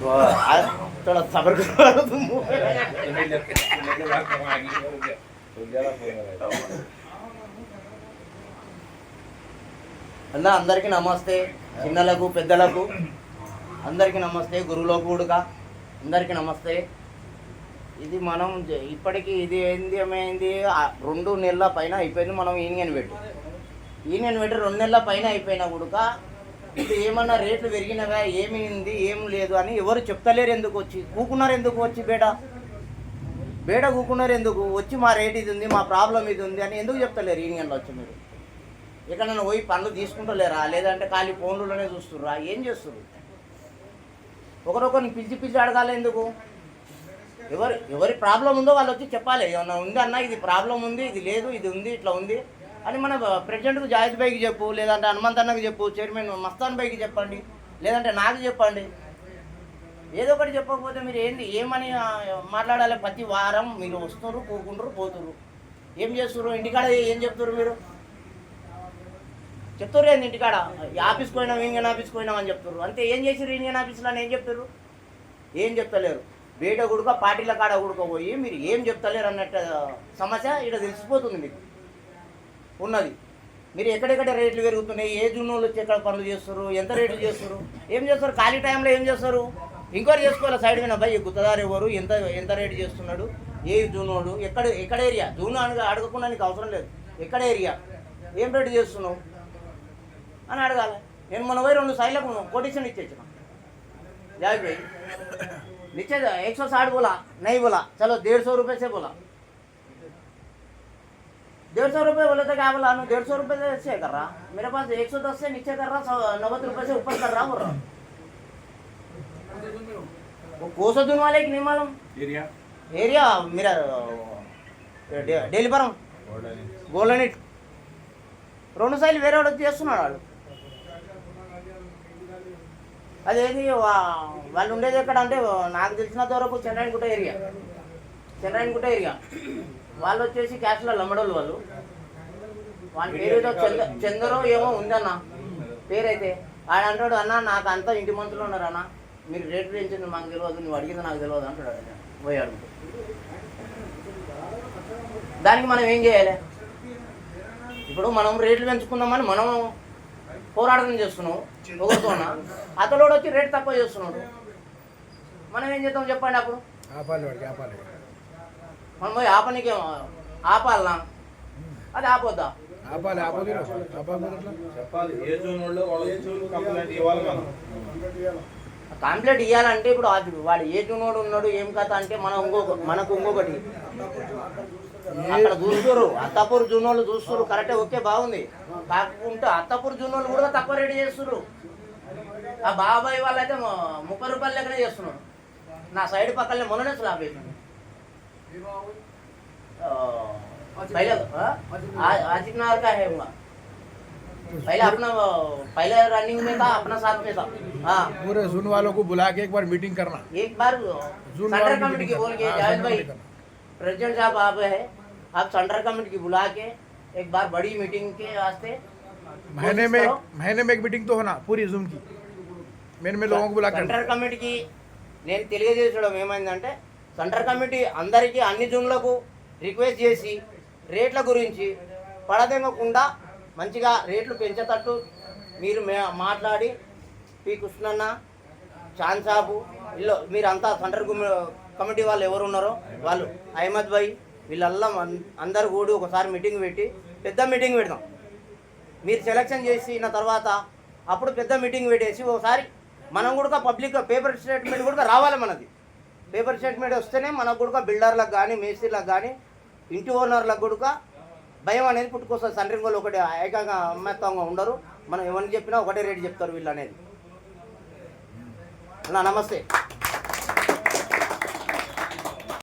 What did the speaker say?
थोड़ा सब्र करो तुम అన్న అందరికీ నమస్తే. చిన్నలకు పెద్దలకు అందరికీ నమస్తే. గురువులకు కూడా అందరికీ నమస్తే. ఇది మనం ఇప్పటికీ ఇది ఏమైంది 2 నెలల పైన అయిపోయింది. మనం యూనియన్ పెట్టి 2 నెలల పైన అయిపోయినా కూడా ఇది ఏమన్నా రేట్లు పెరిగినవా, ఏమైంది ఏం లేదు అని ఎవరు చెప్తలేరు. ఎందుకు వచ్చి కూకున్నారు? ఎందుకు వచ్చి బేడ కూకున్నారు? ఎందుకు వచ్చి మా రేట్ ఇది ఉంది, మా ప్రాబ్లం ఇది ఉంది అని ఎందుకు చెప్తలేరు? యూనియన్లో వచ్చి మీరు ఎక్కడైనా పోయి పనులు తీసుకుంటలేరా? లేదంటే ఖాళీ ఫోన్లోనే చూస్తుర్రా? ఏం చేస్తుర్రు? ఒకరొకరిని పిలిచి అడగాలి. ఎందుకు? ఎవరి ప్రాబ్లం ఉందో వాళ్ళు వచ్చి చెప్పాలి. ఏమన్నా ఉంది అన్న, ఇది ప్రాబ్లం ఉంది, ఇది లేదు, ఇది ఉంది, ఇట్లా ఉంది అని మన ప్రెసిడెంట్కు జాయిద్ భాయ్కి చెప్పు, లేదంటే హనుమంత్ అన్నకు చెప్పు, చైర్మన్ మస్తాన్ భాయ్కి చెప్పండి, లేదంటే నాకు చెప్పండి. ఏదో ఒకటి చెప్పకపోతే మీరు ఏమని మాట్లాడాలి? ప్రతి వారం మీరు వస్తున్నారు, కూకుంటారు, పోతున్నారు. ఏం చేస్తున్నారు? ఇంటికాడ ఏం చెప్తున్నారు? మీరు చెప్తారు ఏంది? ఇంటికాడ ఆఫీస్కి పోయినాం, యూనియన్ ఆఫీస్కి పోయినాం అని చెప్తారు. అంతే. ఏం చేసారు యూనియన్ ఆఫీస్లో అని ఏం చెప్తారు? ఏం చెప్తలేరు. బయట గుడుక పార్టీల కాడ పోయి మీరు ఏం చెప్తలేరు అన్నట్టు సమస్య ఇక్కడ తెలిసిపోతుంది మీకు ఉన్నది. మీరు ఎక్కడెక్కడ రేట్లు పెరుగుతున్నాయి, ఏ జూన్లో వచ్చి ఎక్కడ పనులు చేస్తారు, ఎంత రేట్లు చేస్తారు, ఏం చేస్తారు? ఖాళీ టైంలో ఏం చేస్తారు? ఇంక్వైరీ చేసుకోవాలి. సైడ్ మీద అబ్బాయి గుత్తదారు ఎవరు, ఎంత రేటు చేస్తున్నాడు, ఏ జూనోడు, ఎక్కడ ఏరియా, జూన్ అడగకుండా నీకు అవసరం లేదు, ఎక్కడ ఏరియా, ఏం రేటు చేస్తున్నావు అని అడగాలి. నేను మొన్న పోయి 2 సార్లకు కొటేషన్ ఇచ్చేసిన. जावेद भाई नीचे 160 बोला, नहीं बोला, चलो 150 रुपये से बोला. 150 रुपये बोले तो क्या बोला? 150 रुपये से कर रहा. मेरे पास 110 से नीचे कर रहा, 90 रुपये से ऊपर कर रहा. बोल रहा वो कोसा दून वाले की नहीं मालूम. एरिया मेरा डेलीपुरम గోల్డెన్ 2 సార్లు వేరే వాడు చేస్తున్నాడు. అదేది వాళ్ళు ఉండేది ఎక్కడ అంటే నాకు తెలిసినంత వరకు చెన్నైగుట్ట ఏరియా. వాళ్ళు వచ్చేసి క్యాష్లో లమ్మడోళ్ళు. వాళ్ళ పేరు ఏదో చందరో ఏమో ఉందన్న పేరైతే. ఆయన అంటాడు, అన్న నాకు అంతా ఇంటి మంత్రులు ఉన్నారు అన్న, మీరు రేటు పెంచింది మాకు తెలియదు, నువ్వు అడిగింది నాకు తెలియదు అంటాడు. పోయాడు. దానికి మనం ఏం చేయాలి? ఇప్పుడు మనం రేట్లు పెంచుకుందామని మనం పోరాటం చేస్తున్నాం. ఒకరితోన అతడు వచ్చి రేటు తక్కువ చేస్తున్నాడు. మనం ఏం చేద్దాం చెప్పండి? అప్పుడు మనం పోయి ఆపనికి ఆపాలనా? అది ఆపొద్దా? కంప్లైంట్ ఇవ్వాలంటే ఇప్పుడు వాడు ఏ జూనోడు ఉన్నాడు, ఏం కథ అంటే మనకు ఇంకొకటి అక్కడ చూస్తున్నారు. అత్తాపూర్ జూనోళ్ళు చూస్తున్నారు, కరెక్టే, ఓకే, బాగుంది. కాకుంటే అత్తాపూర్ జూనోళ్ళు కూడా తక్కువ రేటు చేస్తున్నారు. ఆ బాబాయ్ వాళ్ళు అయితే 30 రూపాయల లెక్కనే చేస్తున్నారు. నా సైడ్ పక్కనే మొన్ననే స్లాబ్ వేసాను. आशिक नगर का है पहले अपना पहले रनिंग में था, अपना साथ में था. हाँ, पूरे जून वालों को बुला के एक बार मीटिंग करना. एक बार सेंट्रल कमेटी की बोल के जावेद भाई प्रेसिडेंट साहब आप है, आप सेंट्रल कमेटी की बुला के एक बार बड़ी मीटिंग के वास्ते महीने में एक मीटिंग तो होना पूरी जून की. मैं लोगों को बुला कर సెంట్రల్ కమిటీకి నేను తెలియజేయడం ఏమైందంటే, సెంట్రల్ కమిటీ అందరికీ అన్ని జూన్లకు రిక్వెస్ట్ చేసి రేట్ల గురించి పడదెంగకుండా మంచిగా రేట్లు పెంచేటట్టు మీరు మాట్లాడి పి కృష్ణన్న, చాంద్ సాబు వీళ్ళు మీరంతా సెంట్రల్ కమిటీ వాళ్ళు ఎవరు ఉన్నారో వాళ్ళు, అహ్మద్ భాయ్ వీళ్ళల్లా అందరు కూడి ఒకసారి మీటింగ్ పెట్టి పెద్ద మీటింగ్ పెడదాం. మీరు సెలక్షన్ చేసిన తర్వాత అప్పుడు పెద్ద మీటింగ్ పెట్టేసి ఒకసారి మనం కూడా పబ్లిక్ పేపర్ స్టేట్మెంట్ కూడా రావాలి. మనది పేపర్ స్టేట్మెంట్ వస్తేనే మనకు కూడా బిల్డర్లకు కానీ మేస్త్రీలకు కానీ ఇంటి ఓనర్లకు కూడా భయం అనేది పుట్టుకొస్తుంది. సెంట్రింగ్ వాళ్ళు ఒకటి ఏకంగా అమ్మత్వంగా ఉండరు. మనం ఎవరికి చెప్పినా ఒకటే రేటు చెప్తారు వీళ్ళు అనేది. అన్న నమస్తే.